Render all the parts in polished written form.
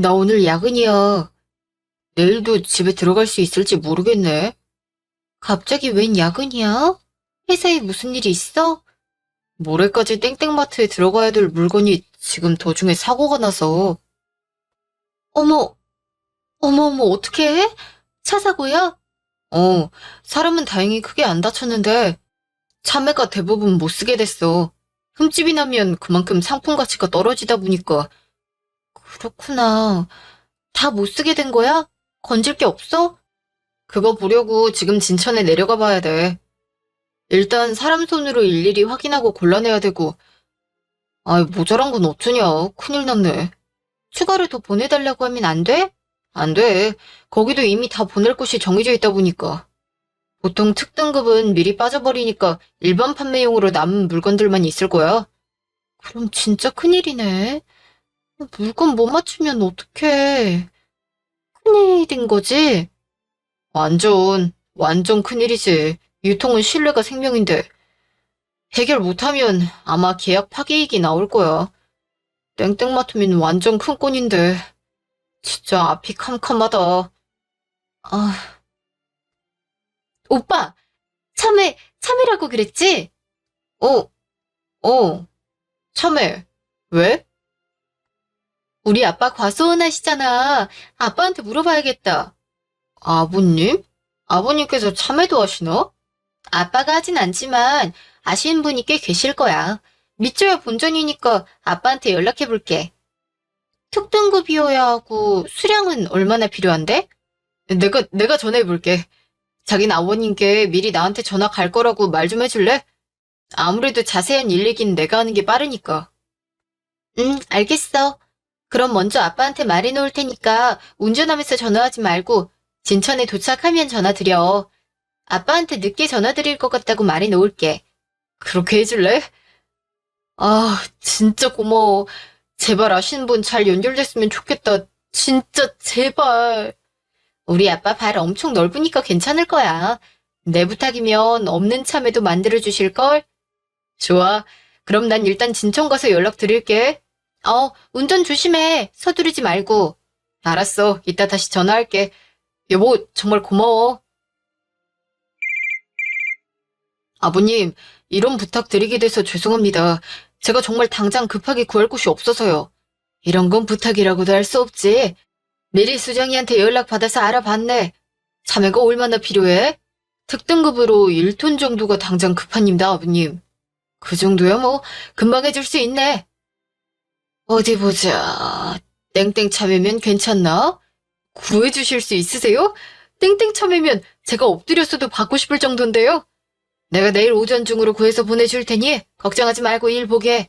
나 오늘 야근이야. 내일도 집에 들어갈 수 있을지 모르겠네. 갑자기 웬 야근이야? 회사에 무슨 일이 있어? 모레까지 땡땡마트에 들어가야 될 물건이 지금 도중에 사고가 나서. 어머, 어머, 어떡해? 차 사고야? 어, 사람은 다행히 크게 안 다쳤는데 참외가 대부분 못 쓰게 됐어. 흠집이 나면 그만큼 상품 가치가 떨어지다 보니까. 그렇구나. 다 못 쓰게 된 거야? 건질 게 없어? 그거 보려고 지금 진천에 내려가 봐야 돼. 일단 사람 손으로 일일이 확인하고 골라내야 되고, 모자란 건 어쩌냐. 큰일 났네. 추가로 더 보내달라고 하면 안 돼? 안 돼. 거기도 이미 다 보낼 곳이 정해져 있다 보니까. 보통 특등급은 미리 빠져버리니까 일반 판매용으로 남은 물건들만 있을 거야. 그럼 진짜 큰일이네. 물건 못 맞추면 어떡해. 큰일인 거지? 완전 큰일이지. 유통은 신뢰가 생명인데. 해결 못하면 아마 계약 파기익이 나올 거야. 땡땡마토면 완전 큰 건인데. 진짜 앞이 캄캄하다. 아, 오빠! 참외라고 그랬지? 어, 참외. 왜? 우리 아빠 과수원 하시잖아. 아빠한테 물어봐야겠다. 아버님? 아버님께서 참외도 하시나? 아빠가 하진 않지만 아시는 분이 꽤 계실 거야. 믿져야 본전이니까 아빠한테 연락해볼게. 특등급이어야 하고 수량은 얼마나 필요한데? 내가 전화해볼게. 자긴 아버님께 미리 나한테 전화 갈 거라고 말 좀 해줄래? 아무래도 자세한 일 얘기는 내가 하는 게 빠르니까. 응, 알겠어. 그럼 먼저 아빠한테 말해놓을 테니까 운전하면서 전화하지 말고 진천에 도착하면 전화 드려. 아빠한테 늦게 전화 드릴 것 같다고 말해놓을게. 그렇게 해줄래? 진짜 고마워. 제발 아시는 분 잘 연결됐으면 좋겠다. 진짜 제발. 우리 아빠 발 엄청 넓으니까 괜찮을 거야. 내 부탁이면 없는 참에도 만들어주실걸? 좋아. 그럼 난 일단 진천 가서 연락드릴게. 운전 조심해. 서두르지 말고. 알았어. 이따 다시 전화할게. 여보, 정말 고마워. 아버님, 이런 부탁 드리게 돼서 죄송합니다. 제가 정말 당장 급하게 구할 곳이 없어서요. 이런 건 부탁이라고도 할 수 없지. 미리 수정이한테 연락받아서 알아봤네. 자매가 얼마나 필요해? 특등급으로 1톤 정도가 당장 급합니다, 아버님. 그 정도야 뭐 금방 해줄 수 있네. 어디 보자. 땡땡 참외면 괜찮나? 구해주실 수 있으세요? 땡땡 참외면 제가 엎드렸어도 받고 싶을 정도인데요. 내가 내일 오전 중으로 구해서 보내줄 테니 걱정하지 말고 일 보게.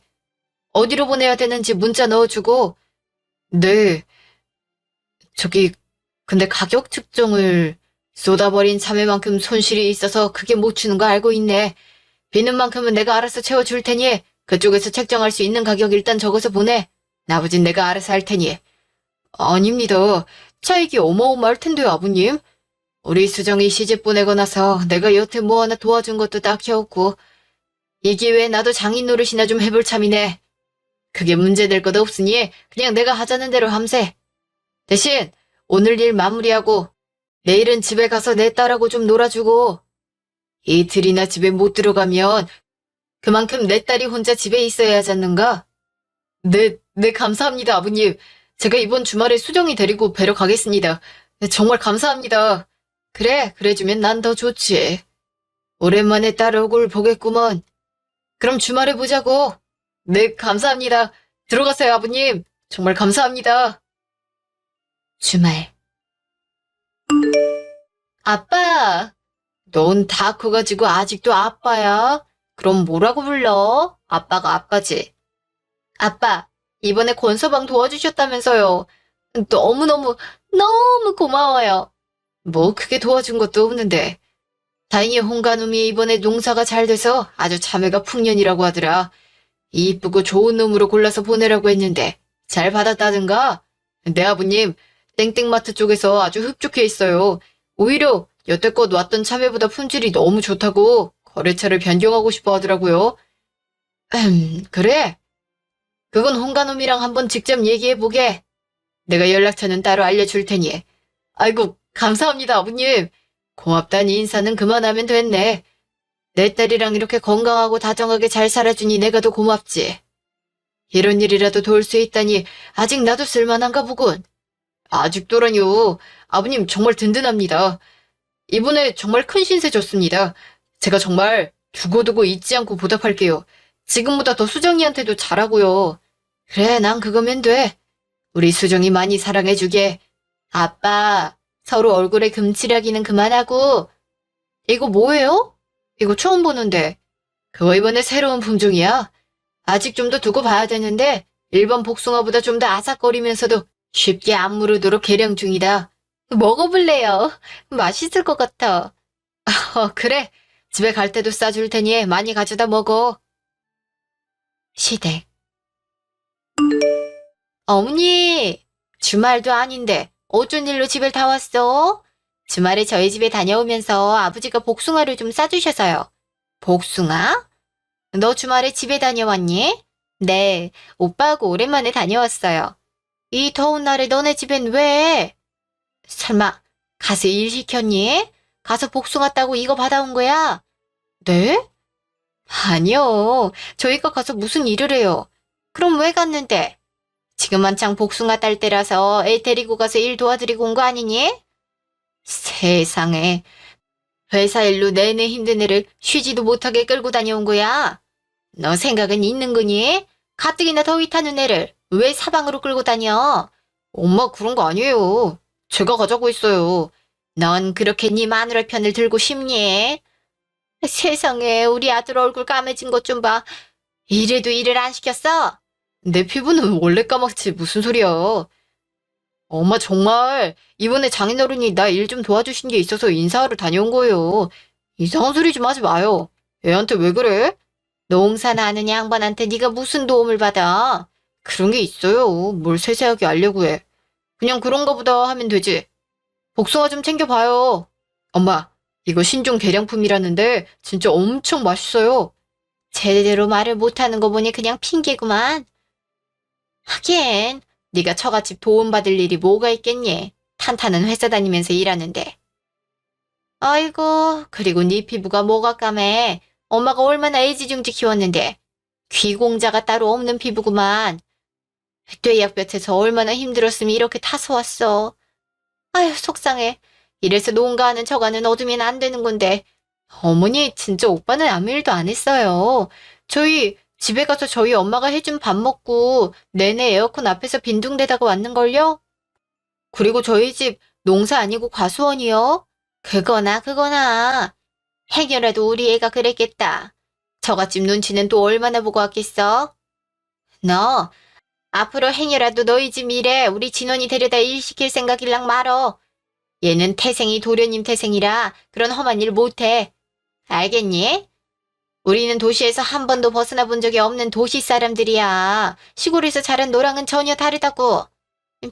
어디로 보내야 되는지 문자 넣어주고. 네, 저기 근데 가격 측정을 쏟아버린 참외만큼 손실이 있어서 그게 못 주는 거 알고 있네. 비는 만큼은 내가 알아서 채워줄 테니 그쪽에서 책정할 수 있는 가격 일단 적어서 보내. 나머진 내가 알아서 할 테니. 아닙니다. 차익이 어마어마할 텐데요, 아버님. 우리 수정이 시집 보내고 나서 내가 여태 뭐 하나 도와준 것도 딱히 없고 이 기회에 나도 장인 노릇이나 좀 해볼 참이네. 그게 문제될 것도 없으니 그냥 내가 하자는 대로 함세. 대신 오늘 일 마무리하고 내일은 집에 가서 내 딸하고 좀 놀아주고 이틀이나 집에 못 들어가면 그만큼 내 딸이 혼자 집에 있어야 하지 않는가? 네, 감사합니다, 아버님. 제가 이번 주말에 수정이 데리고 뵈러 가겠습니다. 네, 정말 감사합니다. 그래주면 난 더 좋지. 오랜만에 딸 얼굴 보겠구먼. 그럼 주말에 보자고. 네, 감사합니다. 들어가세요, 아버님. 정말 감사합니다. 주말. 아빠, 넌 다 커가지고 아직도 아빠야? 그럼 뭐라고 불러? 아빠가 아빠지. 아빠, 이번에 권서방 도와주셨다면서요. 너무 고마워요. 뭐 크게 도와준 것도 없는데. 다행히 홍가놈이 이번에 농사가 잘 돼서 아주 자매가 풍년이라고 하더라. 이쁘고 좋은 놈으로 골라서 보내라고 했는데 잘 받았다든가? 네, 아버님. 땡땡마트 쪽에서 아주 흡족해 있어요. 오히려 여태껏 왔던 참외보다 품질이 너무 좋다고 거래처를 변경하고 싶어 하더라고요. 그래. 그건 홍가놈이랑 한번 직접 얘기해보게. 내가 연락처는 따로 알려줄 테니. 아이고, 감사합니다, 아버님. 고맙다니 인사는 그만하면 됐네. 내 딸이랑 이렇게 건강하고 다정하게 잘 살아주니 내가 더 고맙지. 이런 일이라도 도울 수 있다니 아직 나도 쓸만한가 보군. 아직도라뇨. 아버님 정말 든든합니다. 이번에 정말 큰 신세 졌습니다. 제가 정말 두고두고 잊지 않고 보답할게요. 지금보다 더 수정이한테도 잘하고요. 그래, 난 그거면 돼. 우리 수정이 많이 사랑해주게. 아빠, 서로 얼굴에 금칠하기는 그만하고. 이거 뭐예요? 이거 처음 보는데. 그거 이번에 새로운 품종이야. 아직 좀 더 두고 봐야 되는데 일반 복숭아보다 좀 더 아삭거리면서도 쉽게 안 무르도록 개량 중이다. 먹어볼래요? 맛있을 것 같아. 그래. 집에 갈 때도 싸줄 테니 많이 가져다 먹어. 시댁. 어머니, 주말도 아닌데 어쩐 일로 집을 다 왔어? 주말에 저희 집에 다녀오면서 아버지가 복숭아를 좀 싸주셔서요. 복숭아? 너 주말에 집에 다녀왔니? 네, 오빠하고 오랜만에 다녀왔어요. 이 더운 날에 너네 집엔 왜? 설마 가서 일 시켰니? 가서 복숭아 따고 이거 받아온 거야? 네? 아니요. 저희가 가서 무슨 일을 해요. 그럼 왜 갔는데? 지금 한창 복숭아 딸 때라서 애 데리고 가서 일 도와드리고 온 거 아니니? 세상에. 회사 일로 내내 힘든 애를 쉬지도 못하게 끌고 다녀온 거야. 너 생각은 있는 거니? 가뜩이나 더위 타는 애를 왜 사방으로 끌고 다녀? 엄마 그런 거 아니에요. 제가 가자고 했어요. 넌 그렇게 네 마누라 편을 들고 싶니? 세상에 우리 아들 얼굴 까매진 것 좀 봐. 이래도 일을 안 시켰어? 내 피부는 원래 까맣지 무슨 소리야. 엄마 정말 이번에 장인어른이 나 일 좀 도와주신 게 있어서 인사하러 다녀온 거예요. 이상한 소리 좀 하지 마요. 애한테 왜 그래? 농사나 하는 양반한테 네가 무슨 도움을 받아? 그런 게 있어요. 뭘 세세하게 알려고 해. 그냥 그런가 보다 하면 되지. 복숭아 좀 챙겨봐요. 엄마, 이거 신종 개량품이라는데 진짜 엄청 맛있어요. 제대로 말을 못하는 거 보니 그냥 핑계구만. 하긴 네가 처갓집 도움받을 일이 뭐가 있겠니? 탄탄한 회사 다니면서 일하는데. 아이고, 그리고 네 피부가 뭐가 까매. 엄마가 얼마나 애지중지 키웠는데. 귀공자가 따로 없는 피부구만. 뇌약볕에서 얼마나 힘들었으면 이렇게 타서 왔어. 아휴, 속상해. 이래서 농가하는 저가는 얻으면 안 되는 건데. 어머니, 진짜 오빠는 아무 일도 안 했어요. 저희 집에 가서 저희 엄마가 해준 밥 먹고 내내 에어컨 앞에서 빈둥대다가 왔는걸요? 그리고 저희 집 농사 아니고 과수원이요? 그거나. 행여라도 우리 애가 그랬겠다. 저갓집 눈치는 또 얼마나 보고 왔겠어? 너, 앞으로 행여라도 너희 집 일에 우리 진원이 데려다 일 시킬 생각일랑 말어. 얘는 태생이 도련님 태생이라 그런 험한 일 못해. 알겠니? 우리는 도시에서 한 번도 벗어나 본 적이 없는 도시 사람들이야. 시골에서 자란 너랑은 전혀 다르다고.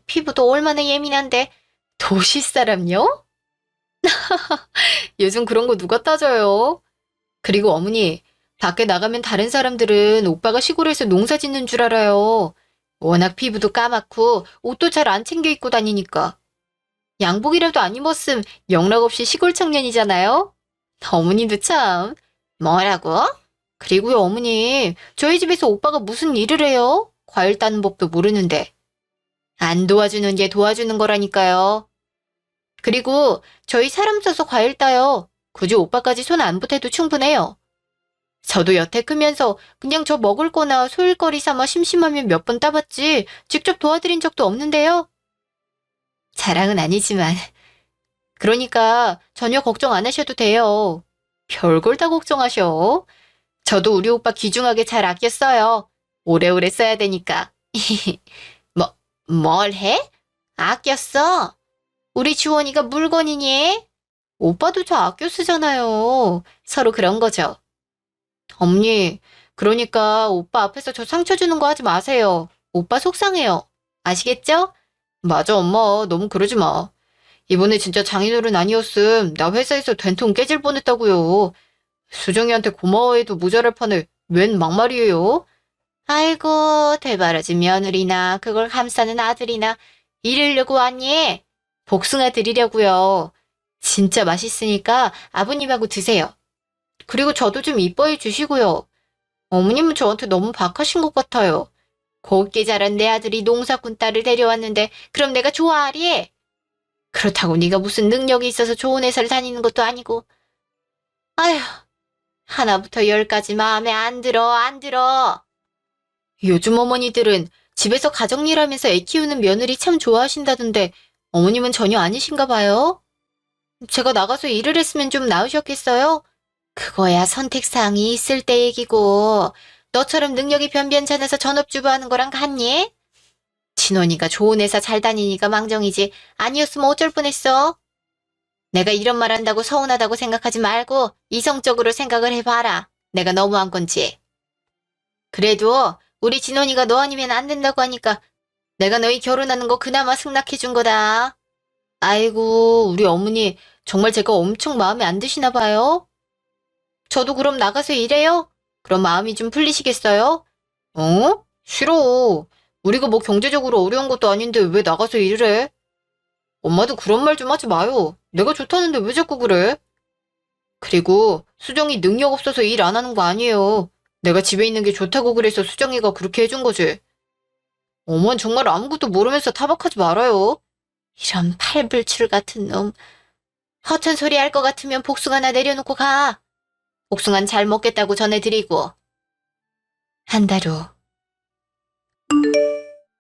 피부도 얼마나 예민한데. 도시 사람요? 요즘 그런 거 누가 따져요? 그리고 어머니, 밖에 나가면 다른 사람들은 오빠가 시골에서 농사 짓는 줄 알아요. 워낙 피부도 까맣고 옷도 잘 안 챙겨 입고 다니니까. 양복이라도 안 입었음 영락없이 시골 청년이잖아요? 어머니도 참. 뭐라고? 그리고요, 어머니, 저희 집에서 오빠가 무슨 일을 해요? 과일 따는 법도 모르는데. 안 도와주는 게 도와주는 거라니까요. 그리고 저희 사람 써서 과일 따요. 굳이 오빠까지 손 안 보태도 충분해요. 저도 여태 크면서 그냥 저 먹을 거나 소일거리 삼아 심심하면 몇 번 따봤지 직접 도와드린 적도 없는데요. 자랑은 아니지만. 그러니까 전혀 걱정 안 하셔도 돼요. 별걸 다 걱정하셔. 저도 우리 오빠 귀중하게 잘 아껴 써요. 오래오래 써야 되니까. 뭘 해? 아껴 써? 우리 주원이가 물건이니? 오빠도 저 아껴 쓰잖아요. 서로 그런 거죠. 언니, 그러니까 오빠 앞에서 저 상처 주는 거 하지 마세요. 오빠 속상해요. 아시겠죠? 맞아, 엄마. 너무 그러지 마. 이번에 진짜 장인어른 아니었음 나 회사에서 된통 깨질 뻔했다고요. 수정이한테 고마워해도 모자랄 판에 웬 막말이에요? 아이고, 대바라진 며느리나 그걸 감싸는 아들이나 이러려고 왔니? 복숭아 드리려고요. 진짜 맛있으니까 아버님하고 드세요. 그리고 저도 좀 이뻐해 주시고요. 어머님은 저한테 너무 박하신 것 같아요. 곱게 자란 내 아들이 농사꾼 딸을 데려왔는데 그럼 내가 좋아하리? 그렇다고 네가 무슨 능력이 있어서 좋은 회사를 다니는 것도 아니고. 아휴, 하나부터 열까지 마음에 안 들어, 안 들어. 요즘 어머니들은 집에서 가정일 하면서 애 키우는 며느리 참 좋아하신다던데 어머님은 전혀 아니신가 봐요? 제가 나가서 일을 했으면 좀 나으셨겠어요? 그거야 선택사항이 있을 때 얘기고 너처럼 능력이 변변찮아서 전업주부 하는 거랑 같니? 진원이가 좋은 회사 잘 다니니까 망정이지 아니었으면 어쩔 뻔했어? 내가 이런 말 한다고 서운하다고 생각하지 말고 이성적으로 생각을 해봐라. 내가 너무한 건지. 그래도 우리 진원이가 너 아니면 안 된다고 하니까 내가 너희 결혼하는 거 그나마 승낙해준 거다. 아이고, 우리 어머니 정말 제가 엄청 마음에 안 드시나 봐요? 저도 그럼 나가서 일해요? 그럼 마음이 좀 풀리시겠어요? 어? 싫어. 우리가 뭐 경제적으로 어려운 것도 아닌데 왜 나가서 일을 해? 엄마도 그런 말 좀 하지 마요. 내가 좋다는데 왜 자꾸 그래? 그리고 수정이 능력 없어서 일 안 하는 거 아니에요. 내가 집에 있는 게 좋다고 그래서 수정이가 그렇게 해준 거지. 어머는 정말 아무것도 모르면서 타박하지 말아요. 이런 팔불출 같은 놈. 허튼 소리 할 것 같으면 복숭아나 내려놓고 가. 복숭아는 잘 먹겠다고 전해드리고. 한 달 후.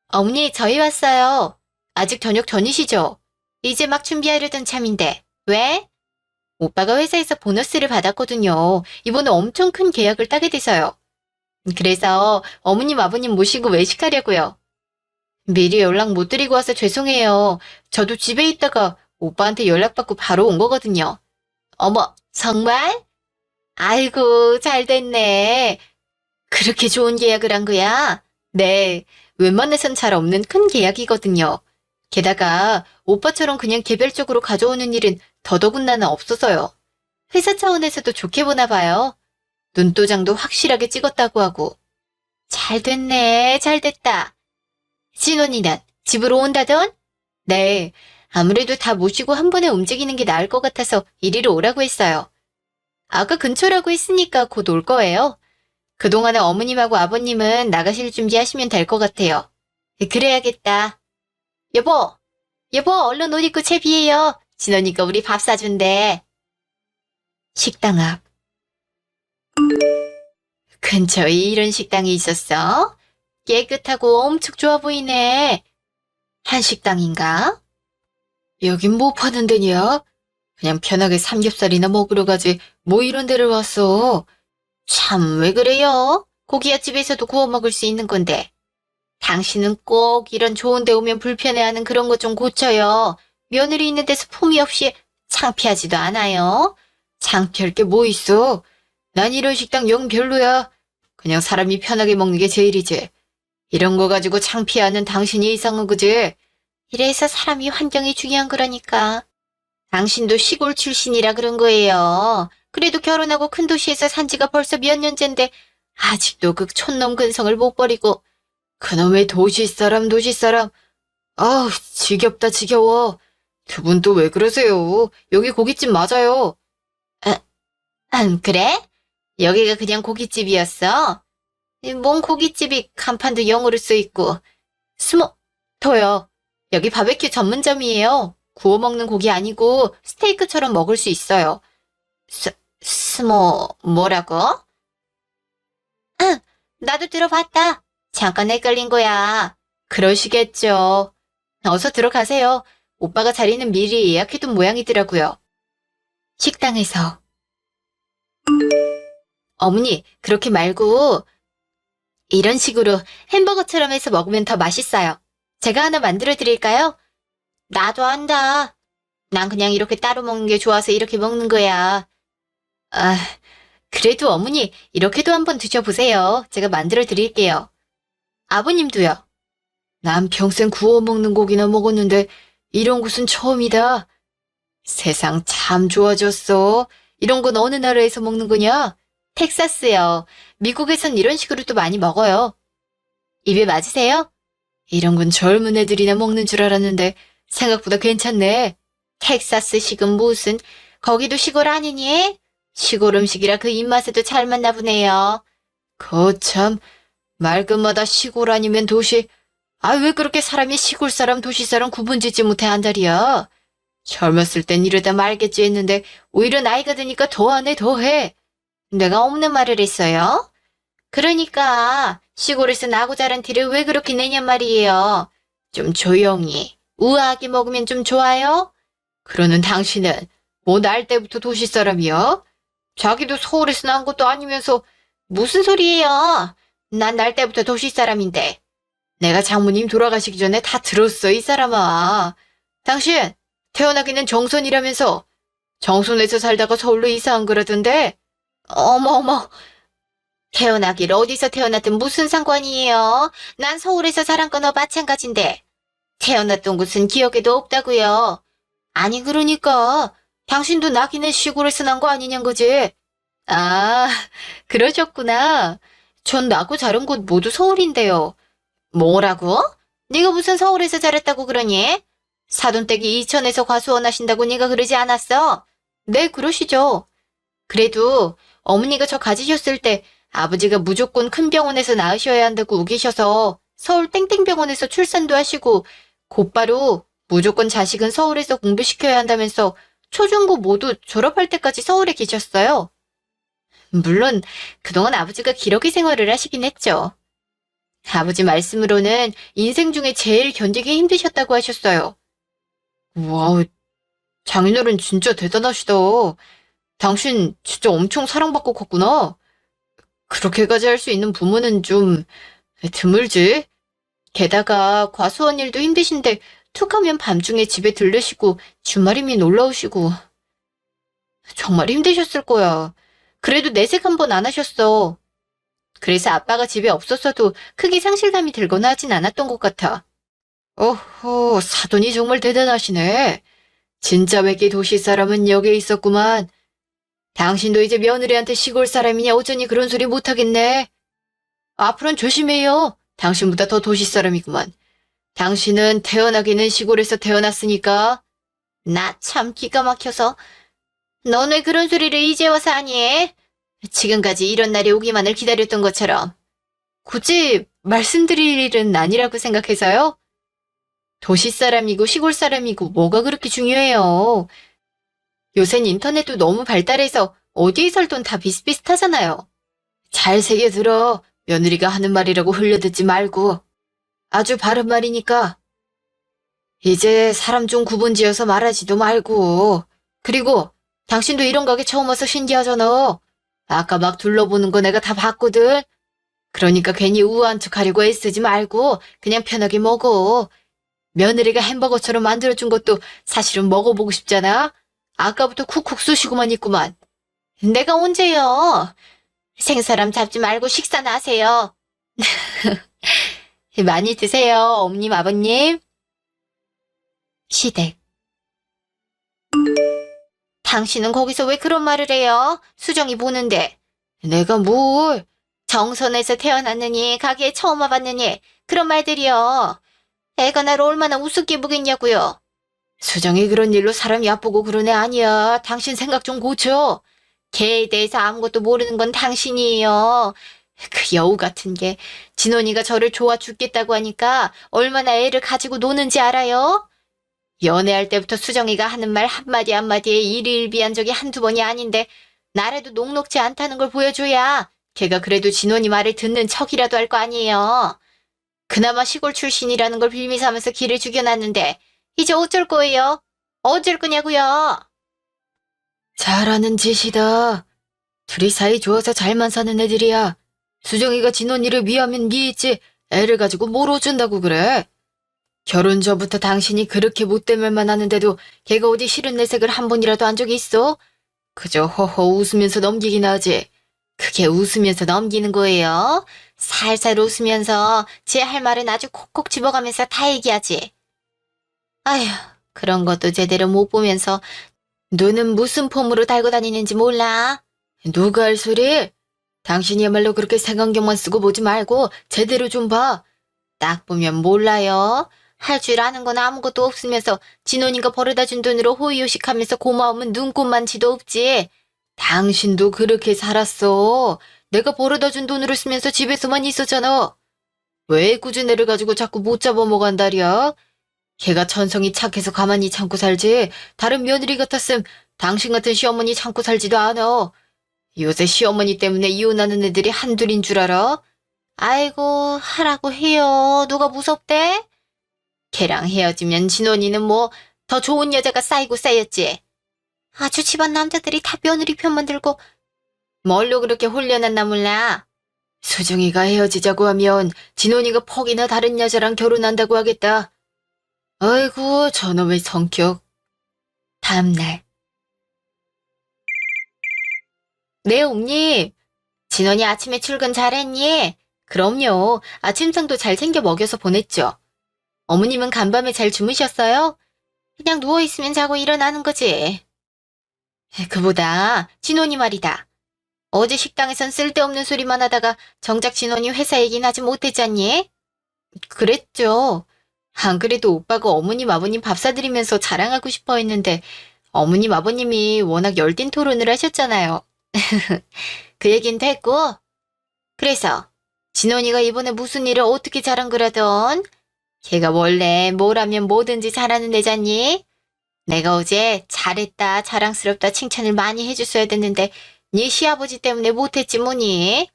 어머니, 저희 왔어요. 아직 저녁 전이시죠? 이제 막 준비하려던 참인데. 왜? 오빠가 회사에서 보너스를 받았거든요. 이번에 엄청 큰 계약을 따게 돼서요. 그래서 어머님, 아버님 모시고 외식하려고요. 미리 연락 못 드리고 와서 죄송해요. 저도 집에 있다가 오빠한테 연락받고 바로 온 거거든요. 어머, 정말? 아이고, 잘 됐네. 그렇게 좋은 계약을 한 거야? 네, 웬만해선 잘 없는 큰 계약이거든요. 게다가 오빠처럼 그냥 개별적으로 가져오는 일은 더더군다나 없어서요. 회사 차원에서도 좋게 보나 봐요. 눈도장도 확실하게 찍었다고 하고. 잘 됐네, 잘 됐다. 진원이는 집으로 온다던? 네, 아무래도 다 모시고 한 번에 움직이는 게 나을 것 같아서 이리로 오라고 했어요. 아까 근처라고 했으니까 곧 올 거예요. 그동안에 어머님하고 아버님은 나가실 준비하시면 될 것 같아요. 그래야겠다. 여보, 여보, 얼른 옷 입고 채비해요. 진원이가 우리 밥 사준대. 식당 앞. 근처에 이런 식당이 있었어? 깨끗하고 엄청 좋아 보이네. 한식당인가? 여긴 뭐 파는 데냐? 그냥 편하게 삼겹살이나 먹으러 가지 뭐 이런 데를 왔어. 참 왜 그래요? 고기야 집에서도 구워 먹을 수 있는 건데. 당신은 꼭 이런 좋은 데 오면 불편해하는 그런 것 좀 고쳐요. 며느리 있는 데서 품위 없이 창피하지도 않아요. 창피할 게 뭐 있어. 난 이런 식당 영 별로야. 그냥 사람이 편하게 먹는 게 제일이지. 이런 거 가지고 창피해하는 당신이 이상한 거지. 이래서 사람이 환경이 중요한 거라니까. 당신도 시골 출신이라 그런 거예요. 그래도 결혼하고 큰 도시에서 산 지가 벌써 몇 년째인데 아직도 그 촌놈 근성을 못 버리고. 그놈의 도시 사람. 아우, 지겹다 지겨워. 두 분 또 왜 그러세요? 여기 고깃집 맞아요. 그래? 여기가 그냥 고깃집이었어? 뭔 고깃집이 간판도 영어로 써있고. 더요. 여기 바베큐 전문점이에요. 구워 먹는 고기 아니고 스테이크처럼 먹을 수 있어요. 뭐라고? 나도 들어봤다. 잠깐 헷갈린 거야. 그러시겠죠. 어서 들어가세요. 오빠가 자리는 미리 예약해둔 모양이더라고요. 식당에서. 어머니, 그렇게 말고 이런 식으로 햄버거처럼 해서 먹으면 더 맛있어요. 제가 하나 만들어 드릴까요? 나도 안다. 난 그냥 이렇게 따로 먹는 게 좋아서 이렇게 먹는 거야. 아, 그래도 어머니, 이렇게도 한번 드셔보세요. 제가 만들어 드릴게요. 아버님도요. 난 평생 구워 먹는 고기나 먹었는데 이런 곳은 처음이다. 세상 참 좋아졌어. 이런 건 어느 나라에서 먹는 거냐? 텍사스요. 미국에선 이런 식으로 또 많이 먹어요. 입에 맞으세요? 이런 건 젊은 애들이나 먹는 줄 알았는데 생각보다 괜찮네. 텍사스식은 무슨, 거기도 시골 아니니? 시골 음식이라 그 입맛에도 잘 맞나 보네요. 거참, 말끝마다 시골 아니면 도시. 아, 왜 그렇게 사람이 시골 사람, 도시 사람 구분짓지 못해 한다리야? 젊었을 땐 이러다 말겠지 했는데 오히려 나이가 드니까 더하네 더해. 내가 없는 말을 했어요? 그러니까 시골에서 나고 자란 티를 왜 그렇게 내냔 말이에요. 좀 조용히, 우아하게 먹으면 좀 좋아요? 그러는 당신은 뭐 날 때부터 도시 사람이야? 자기도 서울에서 난 것도 아니면서. 무슨 소리예요? 난 날 때부터 도시 사람인데. 내가 장모님 돌아가시기 전에 다 들었어, 이 사람아. 당신 태어나기는 정선이라면서 정선에서 살다가 서울로 이사한 거라던데. 어머. 태어나길 어디서 태어났든 무슨 상관이에요? 난 서울에서 자란 거나 마찬가지인데. 태어났던 곳은 기억에도 없다고요. 아니 그러니까 당신도 나기는 시골에서 난 거 아니냔 거지. 아, 그러셨구나. 전 나고 자란 곳 모두 서울인데요. 뭐라고? 네가 무슨 서울에서 자랐다고 그러니? 사돈댁이 이천에서 과수원 하신다고 네가 그러지 않았어? 네, 그러시죠. 그래도 어머니가 저 가지셨을 때 아버지가 무조건 큰 병원에서 낳으셔야 한다고 우기셔서 서울 땡땡병원에서 출산도 하시고 곧바로 무조건 자식은 서울에서 공부시켜야 한다면서 초중고 모두 졸업할 때까지 서울에 계셨어요. 물론 그동안 아버지가 기러기 생활을 하시긴 했죠. 아버지 말씀으로는 인생 중에 제일 견디기 힘드셨다고 하셨어요. 와, 장인어른 진짜 대단하시다. 당신 진짜 엄청 사랑받고 컸구나. 그렇게까지 할 수 있는 부모는 좀 드물지. 게다가 과수원 일도 힘드신데 툭하면 밤중에 집에 들르시고 주말이면 놀러 오시고. 정말 힘드셨을 거야. 그래도 내색 한 번 안 하셨어. 그래서 아빠가 집에 없었어도 크게 상실감이 들거나 하진 않았던 것 같아. 어허, 사돈이 정말 대단하시네. 진짜 외계 도시 사람은 여기에 있었구만. 당신도 이제 며느리한테 시골 사람이냐 어쩌니 그런 소리 못하겠네. 앞으로는 조심해요. 당신보다 더 도시 사람이구만. 당신은 태어나기는 시골에서 태어났으니까. 나 참 기가 막혀서. 넌 왜 그런 소리를 이제 와서 하니? 지금까지 이런 날이 오기만을 기다렸던 것처럼. 굳이 말씀드릴 일은 아니라고 생각해서요. 도시 사람이고 시골 사람이고 뭐가 그렇게 중요해요. 요샌 인터넷도 너무 발달해서 어디에 살던 다 비슷비슷하잖아요. 잘 새겨 들어. 며느리가 하는 말이라고 흘려듣지 말고. 아주 바른 말이니까. 이제 사람 좀 구분지어서 말하지도 말고. 그리고 당신도 이런 가게 처음 와서 신기하잖아. 아까 막 둘러보는 거 내가 다 봤거든. 그러니까 괜히 우아한 척 하려고 애쓰지 말고 그냥 편하게 먹어. 며느리가 햄버거처럼 만들어준 것도 사실은 먹어보고 싶잖아. 아까부터 쿡쿡 쑤시고만 있구만. 내가 언제요? 생사람 잡지 말고 식사나 하세요. 많이 드세요, 어머님, 아버님. 시댁. 당신은 거기서 왜 그런 말을 해요? 수정이 보는데. 내가 뭘? 정선에서 태어났느니 가게에 처음 와봤느니 그런 말들이요. 애가 나를 얼마나 우습게 보겠냐고요. 수정이 그런 일로 사람 얕보고 그런 애 아니야. 당신 생각 좀 고쳐. 걔에 대해서 아무것도 모르는 건 당신이에요. 그 여우 같은 게 진원이가 저를 좋아 죽겠다고 하니까 얼마나 애를 가지고 노는지 알아요? 연애할 때부터 수정이가 하는 말 한마디 한마디에 일희일비한 적이 한두 번이 아닌데 나라도 녹록지 않다는 걸 보여줘야 걔가 그래도 진원이 말을 듣는 척이라도 할 거 아니에요. 그나마 시골 출신이라는 걸 빌미 삼아서 길을 죽여놨는데 이제 어쩔 거예요? 어쩔 거냐고요? 잘하는 짓이다. 둘이 사이 좋아서 잘만 사는 애들이야. 수정이가 진원이를 미하면 미했지 애를 가지고 뭘 어쩐다고 그래. 결혼 전부터 당신이 그렇게 못된 말만 하는데도 걔가 어디 싫은 내색을 한 번이라도 한 적이 있어? 그저 허허 웃으면서 넘기긴 하지. 그게 웃으면서 넘기는 거예요? 살살 웃으면서 제 할 말은 아주 콕콕 집어가면서 다 얘기하지. 아휴, 그런 것도 제대로 못 보면서 눈은 무슨 폼으로 달고 다니는지 몰라. 누가 할 소리? 당신이야말로 그렇게 색안경만 쓰고 보지 말고 제대로 좀 봐. 딱 보면 몰라요. 할 줄 아는 건 아무것도 없으면서 진원이가 벌어다 준 돈으로 호의호식하면서 고마움은 눈꼽만치도 없지. 당신도 그렇게 살았어. 내가 벌어다 준 돈으로 쓰면서 집에서만 있었잖아. 왜 꾸준 애를 가지고 자꾸 못 잡아먹한다랴? 걔가 천성이 착해서 가만히 참고 살지. 다른 며느리 같았음 당신 같은 시어머니 참고 살지도 않아. 요새 시어머니 때문에 이혼하는 애들이 한둘인 줄 알아? 아이고, 하라고 해요. 누가 무섭대? 걔랑 헤어지면 진원이는 뭐 더 좋은 여자가 쌓이고 쌓였지. 아주 집안 남자들이 다 며느리 편만 들고 뭘로 그렇게 홀려놨나 몰라. 수정이가 헤어지자고 하면 진원이가 퍽이나 다른 여자랑 결혼한다고 하겠다. 아이고 저놈의 성격. 다음날. 네, 옴님. 진원이 아침에 출근 잘했니? 그럼요. 아침상도 잘 챙겨 먹여서 보냈죠. 어머님은 간밤에 잘 주무셨어요? 그냥 누워있으면 자고 일어나는 거지. 그보다 진원이 말이다. 어제 식당에선 쓸데없는 소리만 하다가 정작 진원이 회사 얘기는 하지 못했잖니? 그랬죠. 안 그래도 오빠가 어머님 아버님 밥 사드리면서 자랑하고 싶어 했는데 어머님 아버님이 워낙 열띤 토론을 하셨잖아요. 그 얘긴 됐고. 그래서 진원이가 이번에 무슨 일을 어떻게 잘한 거라던? 걔가 원래 뭘 하면 뭐든지 잘하는 애잖니? 내가 어제 잘했다 자랑스럽다 칭찬을 많이 해줬어야 됐는데 네 시아버지 때문에 못했지 뭐니?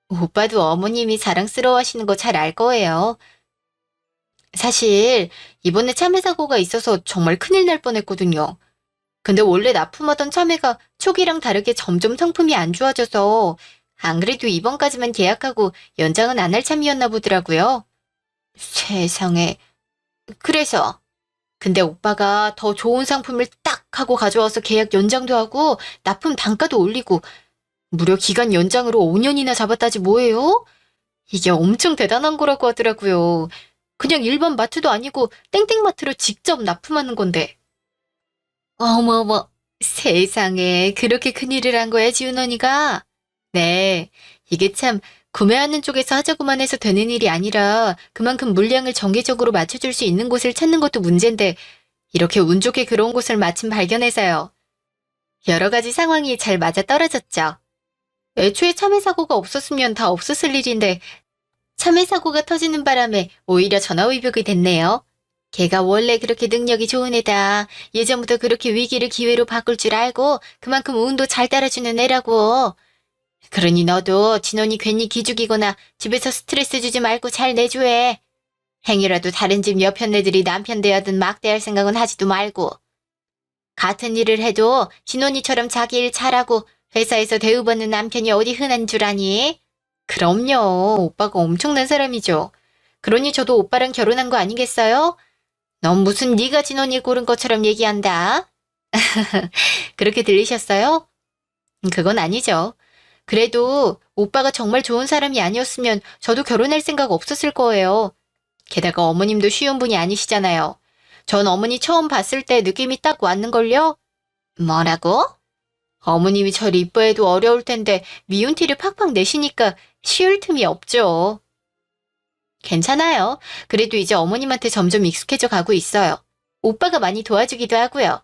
오빠도 어머님이 자랑스러워하시는 거 잘 알 거예요. 사실 이번에 참외 사고가 있어서 정말 큰일 날 뻔했거든요. 근데 원래 납품하던 참외가 초기랑 다르게 점점 상품이 안 좋아져서 안 그래도 이번까지만 계약하고 연장은 안 할 참이었나 보더라고요. 세상에. 그래서 근데 오빠가 더 좋은 상품을 딱 하고 가져와서 계약 연장도 하고 납품 단가도 올리고 무려 기간 연장으로 5년이나 잡았다지 뭐예요? 이게 엄청 대단한 거라고 하더라고요. 그냥 일반 마트도 아니고 땡땡마트로 직접 납품하는 건데. 어머머, 세상에 그렇게 큰일을 한 거야, 지훈 언니가? 네, 이게 참 구매하는 쪽에서 하자고만 해서 되는 일이 아니라 그만큼 물량을 정기적으로 맞춰줄 수 있는 곳을 찾는 것도 문제인데 이렇게 운 좋게 그런 곳을 마침 발견해서요. 여러 가지 상황이 잘 맞아떨어졌죠. 애초에 참외 사고가 없었으면 다 없었을 일인데 참외 사고가 터지는 바람에 오히려 전화위복이 됐네요. 걔가 원래 그렇게 능력이 좋은 애다. 예전부터 그렇게 위기를 기회로 바꿀 줄 알고 그만큼 운도 잘 따라주는 애라고. 그러니 너도 진원이 괜히 기죽이거나 집에서 스트레스 주지 말고 잘 내줘해. 행여라도 다른 집 옆편 애들이 남편 대하든 막대할 생각은 하지도 말고. 같은 일을 해도 진원이처럼 자기 일 잘하고 회사에서 대우받는 남편이 어디 흔한 줄 아니? 그럼요. 오빠가 엄청난 사람이죠. 그러니 저도 오빠랑 결혼한 거 아니겠어요? 넌 무슨 네가 진원이 고른 것처럼 얘기한다. 그렇게 들리셨어요? 그건 아니죠. 그래도 오빠가 정말 좋은 사람이 아니었으면 저도 결혼할 생각 없었을 거예요. 게다가 어머님도 쉬운 분이 아니시잖아요. 전 어머니 처음 봤을 때 느낌이 딱 왔는걸요? 뭐라고? 어머님이 저를 이뻐해도 어려울 텐데 미운 티를 팍팍 내시니까 쉬울 틈이 없죠. 괜찮아요. 그래도 이제 어머님한테 점점 익숙해져 가고 있어요. 오빠가 많이 도와주기도 하고요.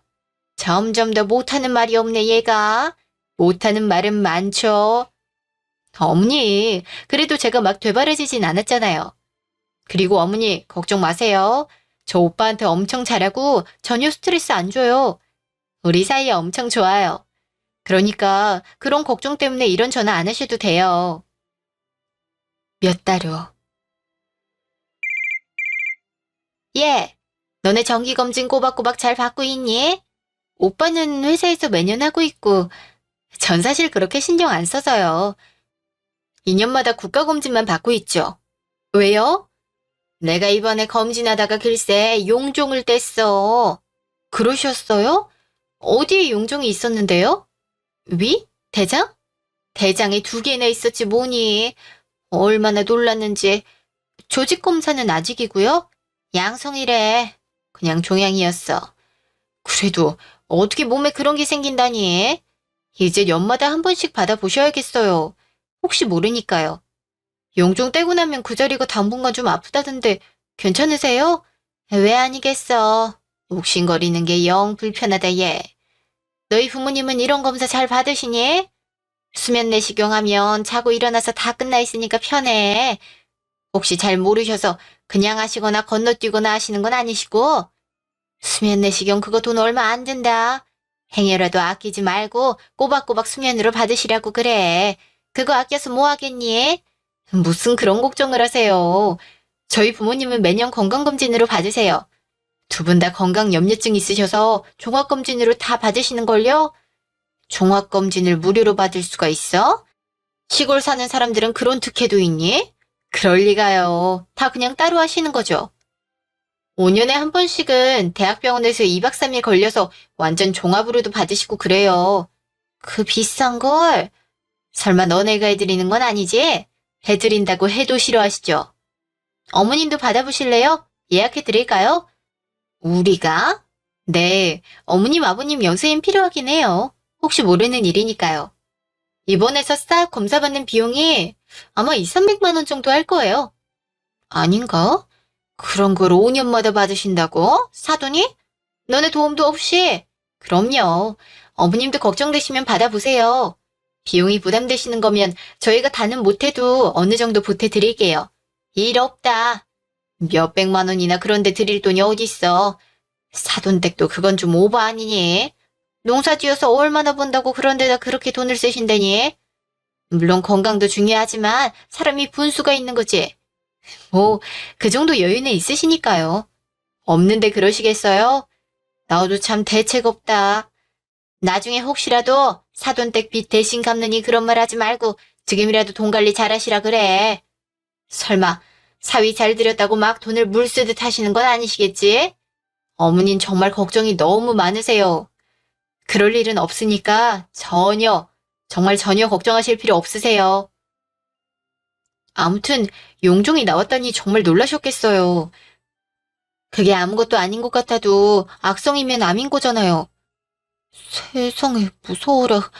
점점 더 못하는 말이 없네, 얘가. 못하는 말은 많죠. 어머니, 그래도 제가 막 되바라지진 않았잖아요. 그리고 어머니, 걱정 마세요. 저 오빠한테 엄청 잘하고 전혀 스트레스 안 줘요. 우리 사이에 엄청 좋아요. 그러니까 그런 걱정 때문에 이런 전화 안 하셔도 돼요. 몇 달 후. 예, 너네 정기검진 꼬박꼬박 잘 받고 있니? 오빠는 회사에서 매년 하고 있고 전 사실 그렇게 신경 안 써서요. 2년마다 국가검진만 받고 있죠. 왜요? 내가 이번에 검진하다가 글쎄 용종을 뗐어. 그러셨어요? 어디에 용종이 있었는데요? 위? 대장? 대장이 2개나 있었지 뭐니. 얼마나 놀랐는지. 조직검사는 아직이고요. 양성이래. 그냥 종양이었어. 그래도 어떻게 몸에 그런 게 생긴다니. 이제 연마다 한 번씩 받아보셔야겠어요. 혹시 모르니까요. 용종 떼고 나면 그 자리가 당분간 좀 아프다던데 괜찮으세요? 왜 아니겠어. 욱신거리는 게 영 불편하다 얘. 너희 부모님은 이런 검사 잘 받으시니? 수면 내시경 하면 자고 일어나서 다 끝나 있으니까 편해. 혹시 잘 모르셔서 그냥 하시거나 건너뛰거나 하시는 건 아니시고? 수면 내시경 그거 돈 얼마 안 든다. 행여라도 아끼지 말고 꼬박꼬박 수면으로 받으시라고 그래. 그거 아껴서 뭐 하겠니? 무슨 그런 걱정을 하세요. 저희 부모님은 매년 건강검진으로 받으세요. 두 분 다 건강 염려증 있으셔서 종합검진으로 다 받으시는걸요? 종합검진을 무료로 받을 수가 있어? 시골 사는 사람들은 그런 특혜도 있니? 그럴 리가요. 다 그냥 따로 하시는 거죠. 5년에 한 번씩은 대학병원에서 2박 3일 걸려서 완전 종합으로도 받으시고 그래요. 그 비싼 걸? 설마 너네가 해드리는 건 아니지? 해드린다고 해도 싫어하시죠? 어머님도 받아보실래요? 예약해드릴까요? 우리가? 네, 어머님, 아버님 연세임 필요하긴 해요. 혹시 모르는 일이니까요. 입원해서 싹 검사받는 비용이 아마 2, 300만 원 정도 할 거예요. 아닌가? 그런 걸 5년마다 받으신다고? 사돈이? 너네 도움도 없이? 그럼요. 어머님도 걱정되시면 받아보세요. 비용이 부담되시는 거면 저희가 다는 못해도 어느 정도 보태드릴게요. 일 없다. 몇백만 원이나 그런데 드릴 돈이 어딨어. 사돈댁도 그건 좀 오버 아니니? 농사 지어서 얼마나 번다고 그런 데다 그렇게 돈을 쓰신다니? 물론 건강도 중요하지만 사람이 분수가 있는 거지. 뭐, 그 정도 여유는 있으시니까요. 없는데 그러시겠어요? 나도 참 대책 없다. 나중에 혹시라도 사돈댁 빚 대신 갚느니 그런 말 하지 말고 지금이라도 돈 관리 잘하시라 그래. 설마 사위 잘 들였다고 막 돈을 물 쓰듯 하시는 건 아니시겠지? 어머닌 정말 걱정이 너무 많으세요. 그럴 일은 없으니까 정말 전혀 걱정하실 필요 없으세요. 아무튼 용종이 나왔다니 정말 놀라셨겠어요. 그게 아무것도 아닌 것 같아도 악성이면 암인 거잖아요. 세상에 무서워라.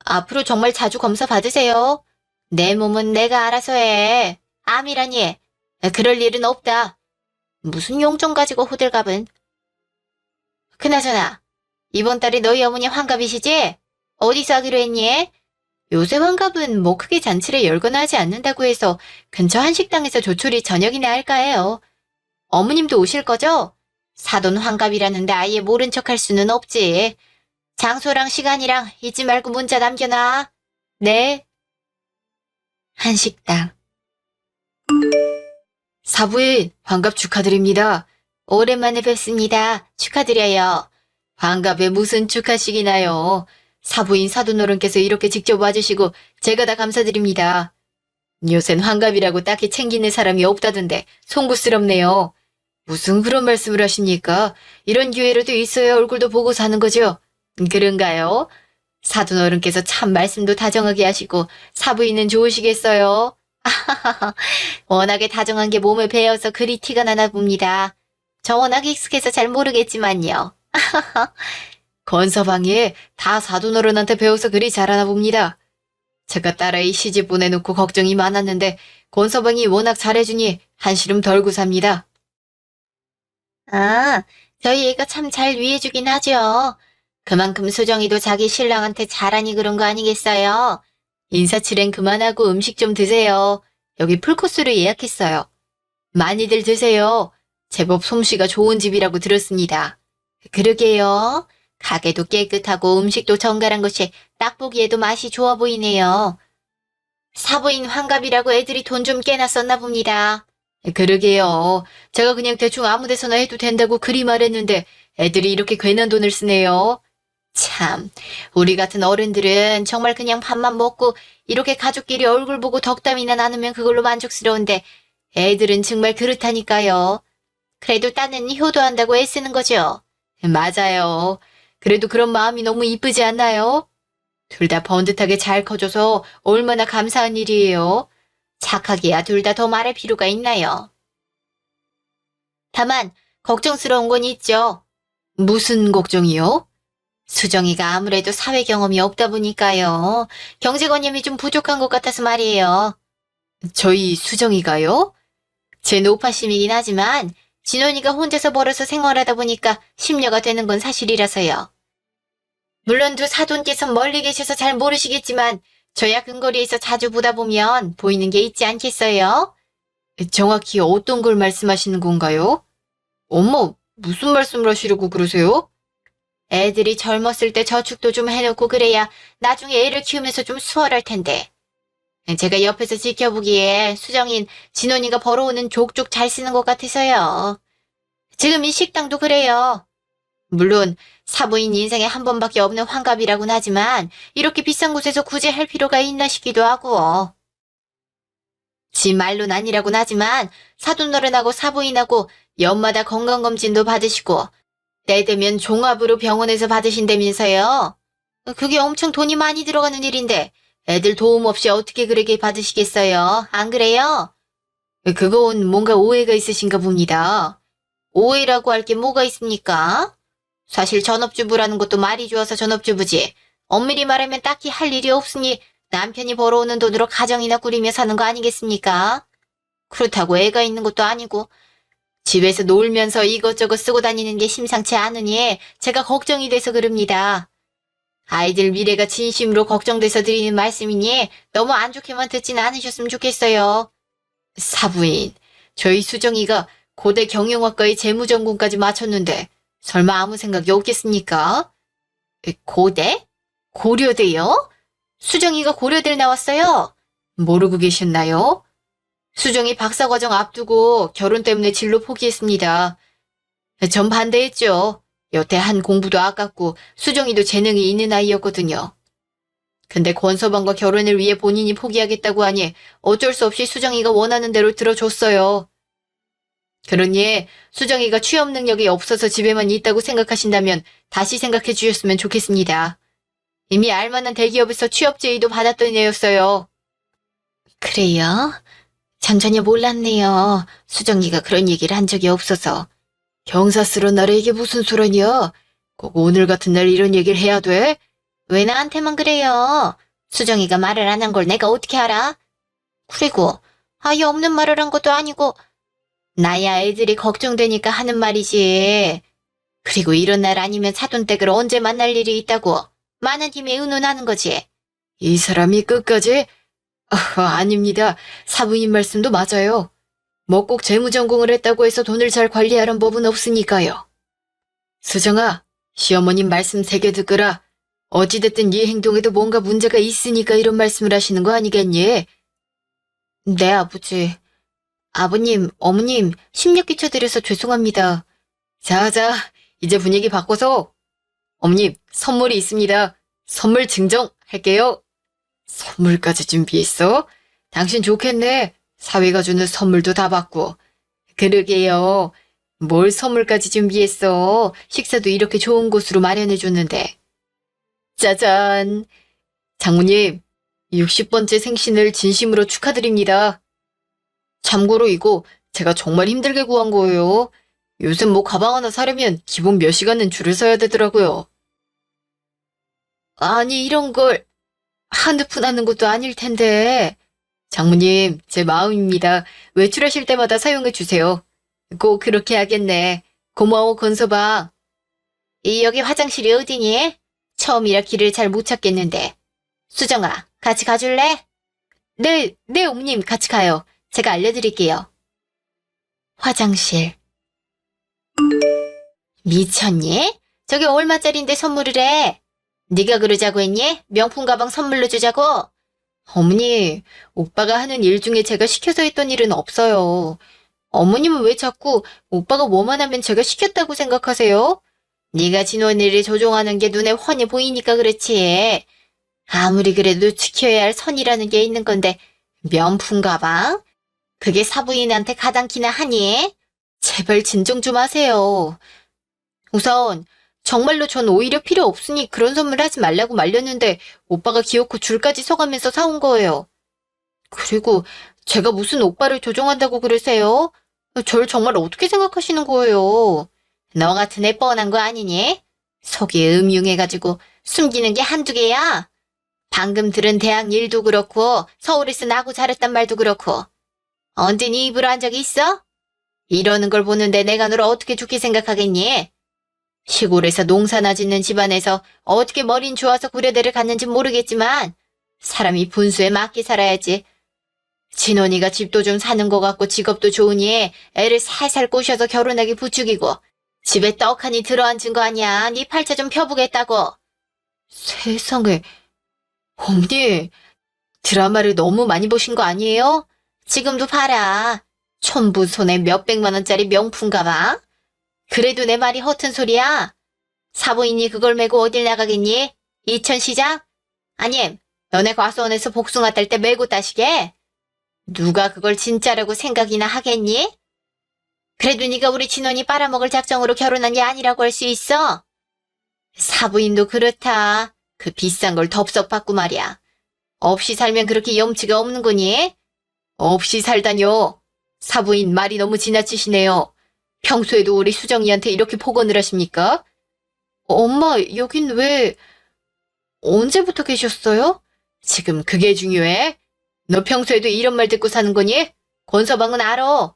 앞으로 정말 자주 검사 받으세요. 내 몸은 내가 알아서 해. 암이라니. 그럴 일은 없다. 무슨 용종 가지고 호들갑은. 그나저나 이번 달에 너희 어머니 환갑이시지? 어디서 하기로 했니? 요새 환갑은 뭐 크게 잔치를 열거나 하지 않는다고 해서 근처 한식당에서 조촐히 저녁이나 할까 해요. 어머님도 오실 거죠? 사돈 환갑이라는데 아예 모른 척 할 수는 없지. 장소랑 시간이랑 잊지 말고 문자 남겨놔. 네. 한식당. 사부인, 환갑 축하드립니다. 오랜만에 뵙습니다. 축하드려요. 환갑에 무슨 축하식이나요? 사부인 사돈어른께서 이렇게 직접 와주시고 제가 다 감사드립니다. 요샌 환갑이라고 딱히 챙기는 사람이 없다던데 송구스럽네요. 무슨 그런 말씀을 하십니까? 이런 기회라도 있어야 얼굴도 보고 사는 거죠. 그런가요? 사돈어른께서 참 말씀도 다정하게 하시고 사부인은 좋으시겠어요? 워낙에 다정한 게 몸에 배어서 그리 티가 나나 봅니다. 저 워낙 익숙해서 잘 모르겠지만요. 건서방이 다 사돈어른한테 배워서 그리 잘하나 봅니다. 제가 딸아이 시집 보내놓고 걱정이 많았는데 건서방이 워낙 잘해주니 한시름 덜고 삽니다. 아, 저희 애가 참 잘 위해주긴 하죠. 그만큼 수정이도 자기 신랑한테 잘하니 그런 거 아니겠어요? 인사치렝 그만하고 음식 좀 드세요. 여기 풀코스로 예약했어요. 많이들 드세요. 제법 솜씨가 좋은 집이라고 들었습니다. 그러게요. 가게도 깨끗하고 음식도 정갈한 것이 딱 보기에도 맛이 좋아 보이네요. 사부인 환갑이라고 애들이 돈 좀 깨나 썼나 봅니다. 그러게요. 제가 그냥 대충 아무 데서나 해도 된다고 그리 말했는데 애들이 이렇게 괜한 돈을 쓰네요. 참, 우리 같은 어른들은 정말 그냥 밥만 먹고 이렇게 가족끼리 얼굴 보고 덕담이나 나누면 그걸로 만족스러운데 애들은 정말 그렇다니까요. 그래도 딴은 효도한다고 애쓰는 거죠. 맞아요. 그래도 그런 마음이 너무 이쁘지 않나요? 둘 다 번듯하게 잘 커져서 얼마나 감사한 일이에요. 착하기야 둘 다 더 말할 필요가 있나요? 다만 걱정스러운 건 있죠. 무슨 걱정이요? 수정이가 아무래도 사회 경험이 없다 보니까요. 경제관념이 좀 부족한 것 같아서 말이에요. 저희 수정이가요? 제 노파심이긴 하지만 진원이가 혼자서 벌어서 생활하다 보니까 심려가 되는 건 사실이라서요. 물론 두 사돈께서 멀리 계셔서 잘 모르시겠지만 저야 근거리에서 자주 보다 보면 보이는 게 있지 않겠어요? 정확히 어떤 걸 말씀하시는 건가요? 어머, 무슨 말씀을 하시려고 그러세요? 애들이 젊었을 때 저축도 좀 해놓고 그래야 나중에 애를 키우면서 좀 수월할 텐데. 제가 옆에서 지켜보기에 수정인 진원이가 벌어오는 족족 잘 쓰는 것 같아서요. 지금 이 식당도 그래요. 물론 사부인 인생에 한 번밖에 없는 환갑이라곤 하지만 이렇게 비싼 곳에서 굳이 할 필요가 있나 싶기도 하고. 지 말론 아니라곤 하지만 사돈노릇하고 사부인하고 연마다 건강검진도 받으시고 때 되면 종합으로 병원에서 받으신다면서요. 그게 엄청 돈이 많이 들어가는 일인데 애들 도움 없이 어떻게 그렇게 받으시겠어요? 안 그래요? 그건 뭔가 오해가 있으신가 봅니다. 오해라고 할 게 뭐가 있습니까? 사실 전업주부라는 것도 말이 좋아서 전업주부지. 엄밀히 말하면 딱히 할 일이 없으니 남편이 벌어오는 돈으로 가정이나 꾸리며 사는 거 아니겠습니까? 그렇다고 애가 있는 것도 아니고 집에서 놀면서 이것저것 쓰고 다니는 게 심상치 않으니 제가 걱정이 돼서 그럽니다. 아이들 미래가 진심으로 걱정돼서 드리는 말씀이니 너무 안 좋게만 듣진 않으셨으면 좋겠어요. 사부인, 저희 수정이가 고대 경영학과의 재무전공까지 마쳤는데 설마 아무 생각이 없겠습니까? 고대? 고려대요? 수정이가 고려대를 나왔어요. 모르고 계셨나요? 수정이 박사과정 앞두고 결혼 때문에 진로 포기했습니다. 전 반대했죠. 여태 한 공부도 아깝고 수정이도 재능이 있는 아이였거든요. 근데 권서방과 결혼을 위해 본인이 포기하겠다고 하니 어쩔 수 없이 수정이가 원하는 대로 들어줬어요. 그러니 수정이가 취업 능력이 없어서 집에만 있다고 생각하신다면 다시 생각해 주셨으면 좋겠습니다. 이미 알만한 대기업에서 취업 제의도 받았던 애였어요. 그래요? 전 전혀 몰랐네요. 수정이가 그런 얘기를 한 적이 없어서. 경사스런 날에 이게 무슨 소란이야? 꼭 오늘 같은 날 이런 얘기를 해야 돼? 왜 나한테만 그래요? 수정이가 말을 안 한 걸 내가 어떻게 알아? 그리고 아예 없는 말을 한 것도 아니고 나야 애들이 걱정되니까 하는 말이지. 그리고 이런 날 아니면 사돈댁을 언제 만날 일이 있다고 많은 힘에 의논하는 거지. 이 사람이 끝까지? 아닙니다. 사부인 말씀도 맞아요. 뭐 꼭 재무전공을 했다고 해서 돈을 잘 관리하는 법은 없으니까요. 수정아, 시어머님 말씀 새겨 듣거라. 어찌됐든 이 행동에도 뭔가 문제가 있으니까 이런 말씀을 하시는 거 아니겠니? 네, 아버지. 아버님, 어머님, 심력 끼쳐드려서 죄송합니다. 자자, 이제 분위기 바꿔서. 어머님, 선물이 있습니다. 선물 증정할게요. 선물까지 준비했어? 당신 좋겠네. 사회가 주는 선물도 다 받고. 그러게요. 뭘 선물까지 준비했어. 식사도 이렇게 좋은 곳으로 마련해줬는데. 짜잔. 장모님, 60번째 생신을 진심으로 축하드립니다. 참고로 이거 제가 정말 힘들게 구한 거예요. 요즘 뭐 가방 하나 사려면 기본 몇 시간은 줄을 서야 되더라고요. 아니, 이런 걸 한두 푼 하는 것도 아닐 텐데. 장모님, 제 마음입니다. 외출하실 때마다 사용해 주세요. 꼭 그렇게 하겠네. 고마워, 건서방. 여기 화장실이 어디니? 처음이라 길을 잘 못 찾겠는데. 수정아, 같이 가줄래? 네, 어머님, 같이 가요. 제가 알려드릴게요. 화장실. 미쳤니? 저게 얼마짜린데 선물을 해? 네가 그러자고 했니? 명품 가방 선물로 주자고? 어머니, 오빠가 하는 일 중에 제가 시켜서 했던 일은 없어요. 어머님은 왜 자꾸 오빠가 뭐만 하면 제가 시켰다고 생각하세요? 네가 진원이를 조종하는 게 눈에 훤히 보이니까 그렇지. 아무리 그래도 지켜야 할 선이라는 게 있는 건데 명품 가방? 그게 사부인한테 가당키나 하니? 제발 진정 좀 하세요. 우선 정말로 전 오히려 필요 없으니 그런 선물 하지 말라고 말렸는데 오빠가 기어코 줄까지 서가면서 사온 거예요. 그리고 제가 무슨 오빠를 조종한다고 그러세요? 절 정말 어떻게 생각하시는 거예요? 너 같은 애 뻔한 거 아니니? 속이 음흉해가지고 숨기는 게 한두 개야? 방금 들은 대학 일도 그렇고 서울에서 나고 자랐단 말도 그렇고 언제 네 입으로 한 적이 있어? 이러는 걸 보는데 내가 너를 어떻게 좋게 생각하겠니? 시골에서 농사나 짓는 집안에서 어떻게 머린 좋아서 구려대를 갔는지 모르겠지만 사람이 분수에 맞게 살아야지. 진원이가 집도 좀 사는 것 같고 직업도 좋으니 애를 살살 꼬셔서 결혼하기 부추기고 집에 떡하니 들어앉은 거 아니야. 네 팔자 좀 펴보겠다고. 세상에, 어머니, 드라마를 너무 많이 보신 거 아니에요? 지금도 봐라. 촌부 손에 몇백만 원짜리 명품 가방. 그래도 내 말이 허튼 소리야. 사부인이 그걸 메고 어딜 나가겠니? 이천시장? 아님, 너네 과수원에서 복숭아 딸 때 메고 따시게? 누가 그걸 진짜라고 생각이나 하겠니? 그래도 네가 우리 진원이 빨아먹을 작정으로 결혼한 게 아니라고 할 수 있어? 사부인도 그렇다. 그 비싼 걸 덥석 받고 말이야. 없이 살면 그렇게 염치가 없는 거니? 없이 살다뇨. 사부인 말이 너무 지나치시네요. 평소에도 우리 수정이한테 이렇게 폭언을 하십니까? 엄마, 여긴 왜, 언제부터 계셨어요? 지금 그게 중요해? 너 평소에도 이런 말 듣고 사는 거니? 권서방은 알아.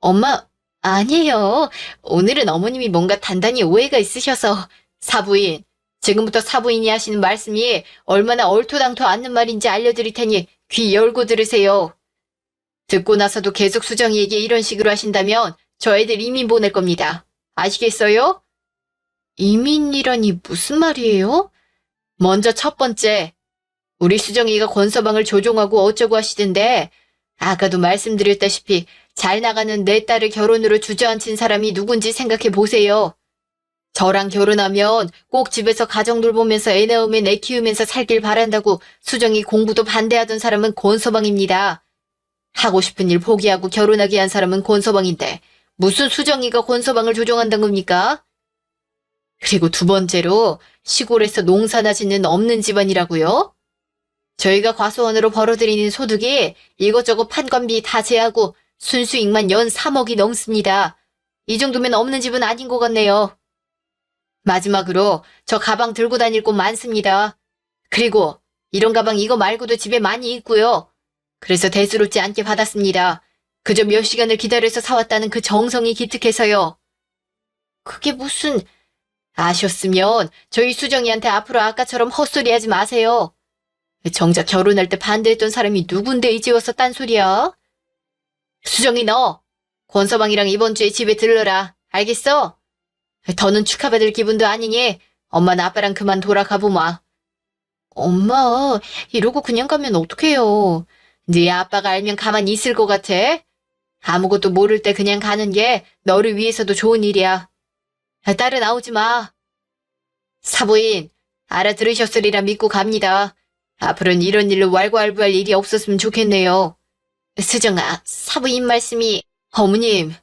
엄마, 아니에요. 오늘은 어머님이 뭔가 단단히 오해가 있으셔서. 사부인, 지금부터 사부인이 하시는 말씀이 얼마나 얼토당토 않는 말인지 알려드릴 테니 귀 열고 들으세요. 듣고 나서도 계속 수정이에게 이런 식으로 하신다면 저 애들 이민 보낼 겁니다. 아시겠어요? 이민이라니 무슨 말이에요? 먼저 첫 번째, 우리 수정이가 권서방을 조종하고 어쩌고 하시던데 아까도 말씀드렸다시피 잘 나가는 내 딸을 결혼으로 주저앉힌 사람이 누군지 생각해 보세요. 저랑 결혼하면 꼭 집에서 가정 돌보면서 애 낳으면 애 키우면서 살길 바란다고 수정이 공부도 반대하던 사람은 권서방입니다. 하고 싶은 일 포기하고 결혼하게 한 사람은 권서방인데 무슨 수정이가 권서방을 조종한단 겁니까? 그리고 두 번째로 시골에서 농사나 짓는 없는 집안이라고요? 저희가 과수원으로 벌어들이는 소득이 이것저것 판관비 다 제하고 순수익만 연 3억이 넘습니다. 이 정도면 없는 집은 아닌 것 같네요. 마지막으로 저 가방 들고 다닐 곳 많습니다. 그리고 이런 가방 이거 말고도 집에 많이 있고요. 그래서 대수롭지 않게 받았습니다. 그저 몇 시간을 기다려서 사왔다는 그 정성이 기특해서요. 그게 무슨... 아셨으면 저희 수정이한테 앞으로 아까처럼 헛소리하지 마세요. 정작 결혼할 때 반대했던 사람이 누군데 이제 와서 딴소리야? 수정이 너 권서방이랑 이번 주에 집에 들러라. 알겠어? 더는 축하받을 기분도 아니니 엄마나 아빠랑 그만 돌아가 보마. 엄마, 이러고 그냥 가면 어떡해요. 네 아빠가 알면 가만히 있을 것 같아? 아무것도 모를 때 그냥 가는 게 너를 위해서도 좋은 일이야. 딸은 나오지 마. 사부인, 알아들으셨으리라 믿고 갑니다. 앞으로는 이런 일로 왈가왈부할 일이 없었으면 좋겠네요. 수정아, 사부인 말씀이... 어머님,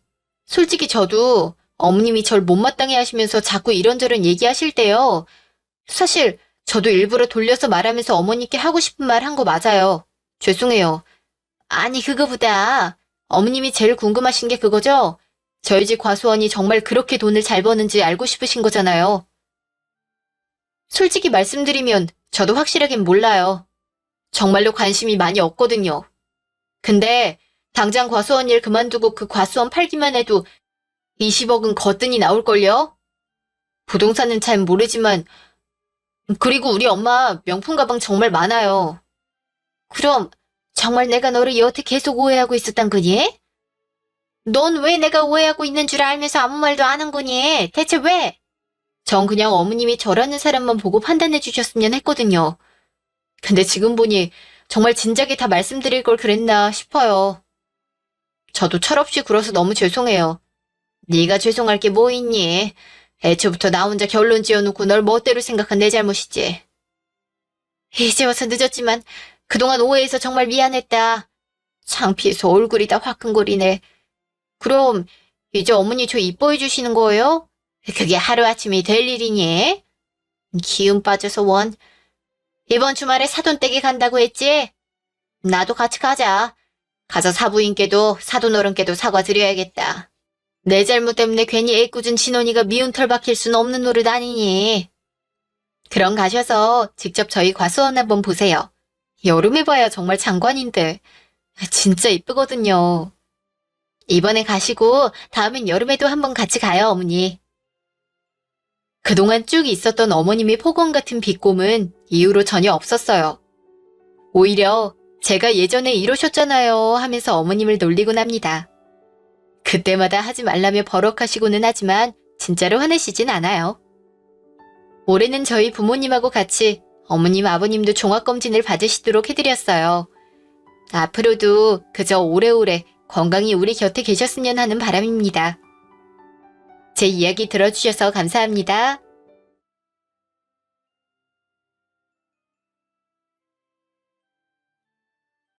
솔직히 저도 어머님이 절 못마땅해 하시면서 자꾸 이런저런 얘기하실 때요. 사실 저도 일부러 돌려서 말하면서 어머니께 하고 싶은 말 한 거 맞아요. 죄송해요. 아니, 그거보다 어머님이 제일 궁금하신 게 그거죠? 저희 집 과수원이 정말 그렇게 돈을 잘 버는지 알고 싶으신 거잖아요. 솔직히 말씀드리면 저도 확실하긴 몰라요. 정말로 관심이 많이 없거든요. 근데 당장 과수원 일 그만두고 그 과수원 팔기만 해도 20억은 거뜬히 나올걸요? 부동산은 잘 모르지만 그리고 우리 엄마 명품 가방 정말 많아요. 그럼 정말 내가 너를 여태 계속 오해하고 있었단 거니? 넌 왜 내가 오해하고 있는 줄 알면서 아무 말도 안 한 거니? 대체 왜? 전 그냥 어머님이 저라는 사람만 보고 판단해 주셨으면 했거든요. 근데 지금 보니 정말 진작에 다 말씀드릴 걸 그랬나 싶어요. 저도 철없이 굴어서 너무 죄송해요. 네가 죄송할 게 뭐 있니? 애초부터 나 혼자 결론 지어놓고 널 멋대로 생각한 내 잘못이지. 이제 와서 늦었지만 그동안 오해해서 정말 미안했다. 창피해서 얼굴이 다 화끈거리네. 그럼 이제 어머니 저 이뻐해 주시는 거예요? 그게 하루아침에 될 일이니? 기운 빠져서 원. 이번 주말에 사돈댁에 간다고 했지? 나도 같이 가자. 가서 사부인께도 사돈어른께도 사과드려야겠다. 내 잘못 때문에 괜히 애꿎은 진원이가 미운 털 박힐 순 없는 노릇 아니니. 그럼 가셔서 직접 저희 과수원 한번 보세요. 여름에 봐야 정말 장관인데. 진짜 이쁘거든요. 이번에 가시고 다음엔 여름에도 한번 같이 가요, 어머니. 그동안 쭉 있었던 어머님의 폭언 같은 비꼼은 이후로 전혀 없었어요. 오히려 제가 예전에 이러셨잖아요 하면서 어머님을 놀리곤 합니다. 그때마다 하지 말라며 버럭하시고는 하지만 진짜로 화내시진 않아요. 올해는 저희 부모님하고 같이 어머님 아버님도 종합검진을 받으시도록 해드렸어요. 앞으로도 그저 오래오래 건강히 우리 곁에 계셨으면 하는 바람입니다. 제 이야기 들어주셔서 감사합니다.